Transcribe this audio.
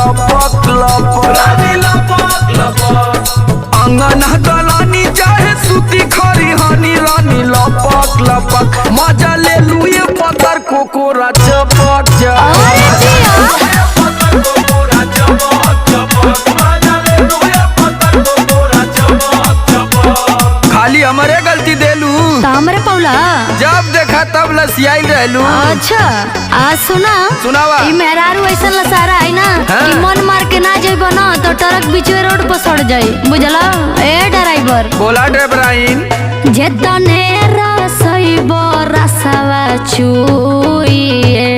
लपक अंगना गलानी चाहे सूती खरी हनी रानी लपक लपक मजा ले लुए पतर कोकोरा चपक खाली हमारे गलती देलू हमरे पौला जब देखा तब लसियाई रहलू। अच्छा आज सुनावा ई मेहरारू ऐसा लसारा है ना कि मन मार के ना जाइबो ना तो ट्रक बीचवे रोड पर सड़ जाई बुझला। ए ड्राइवर बोला ड्राइवराइन जे तने रसइबो रसवा चुइए